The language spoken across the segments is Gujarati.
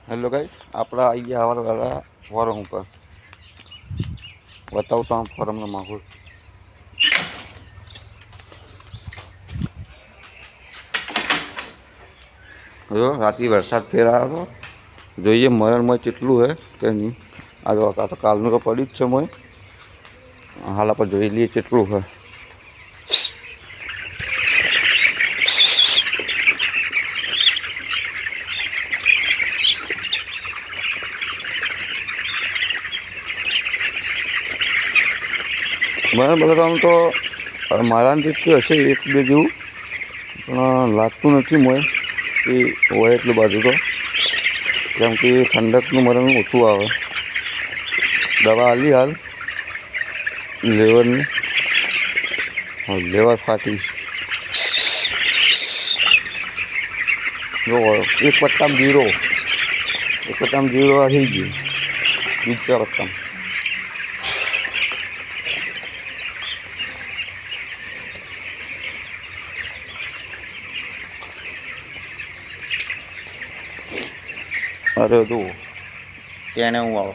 हेलो गाइस अपना आई गया हमारा वाला फॉर्म पर बताओ तो फॉर्म का माहौल जो रात वरसाद फेर आयो જોઈએ મરણમાં કેટલું હે કે નહીં આ જો તો કાલનું તો પડી જ છે મોય હાલ આપણે જોઈ લઈએ કેટલું હે મને બધાનું તો મારાની રીતે હશે એક બે જેવું પણ લાગતું નથી મોય એ હોય એટલું બાજુ તો કેમ કે ઠંડકનું મરણ ઓછું આવે દવા આલી હાલ લેવરની લેવર ફાટી જો એક પટ્ટામાં 0 એક પટ્ટામાં 0 થઈ ગયું બીજા પટ્ટામાં अरे तो कहने हूँ आओ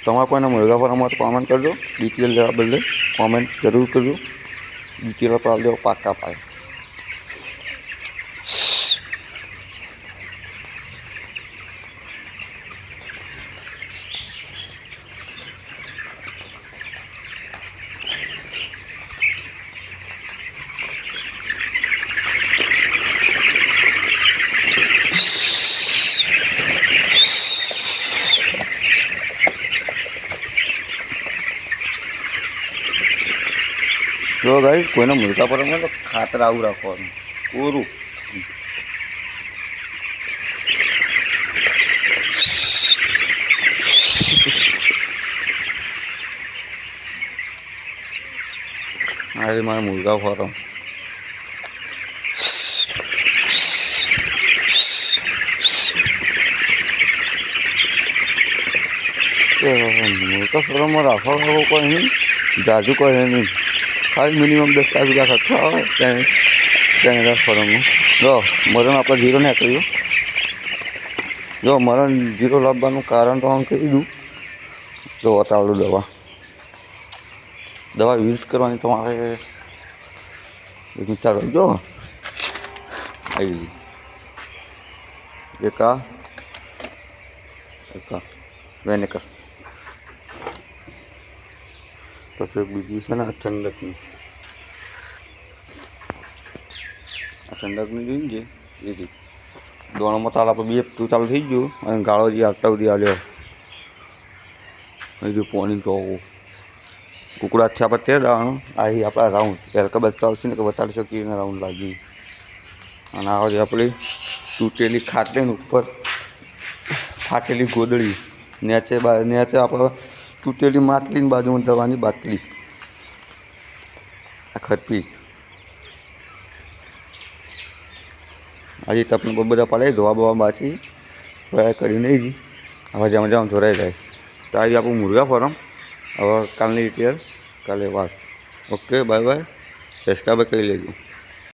તમારે કોઈને મુર્ગા ફાર્મ તો કોમેન્ટ કરજો ડિટેલ લેવા બદલે કોમેન્ટ જરૂર કરજો ડિટેલ આપવા દેવો પાકા પાય જો ગાઈસ કોઈને મુર્ગા ફાર્મમાં તો ખાતર આવું રાખવાનું પૂરું આજે મારા મુર્ગા ફાર્મ મુર્ગા ફાર્મમાં રાખવા કોઈ નહીં જાજુ કોઈ નહીં खाली मिनिमम 10 रुपया खर्चा हो क्या फॉर्म जो मरण आप 0 नहीं करियो जो मरण 0 लाभवा कारण तो हम कही दूँ जो बतावलू दवा दवा यूज करवानी तमारे विचार जो आई एका वेनेकर પછી બીજી છે ને ઠંડકની ઠંડકની જોઈએ એ રીતે દોણમાં તાલ આપણે 2 ચાલુ થઈ ગયું અને ગાળો જે આટલા સુધી આવ્યો હજુ પાણી તો કુકડાથી આપણે તે દાવાનું આવી આપણા રાઉન્ડ ત્યારે ખબર ચાલશે ને કે બતાડી શકીએ એને રાઉન્ડ લાગી અને આ જે આપણી તૂટેલી ખાટલીની ઉપર ફાટેલી ગોદડી નેચે આપણે તૂટેલી માટલીની બાજુમાં દવાની બાટલી આ ખરપી આજે તપને બધા પડે ધોવા બવા બાકી કરી નહીં જી હવે જેમ જેમ ધોરાઈ જાય તો આજે આપણું મુર્ગા ફાર્મ હવે કાલની ડિટેલ કાલે વાત ઓકે બાય બાય સબસ્ક્રાઈબ કરી લેજો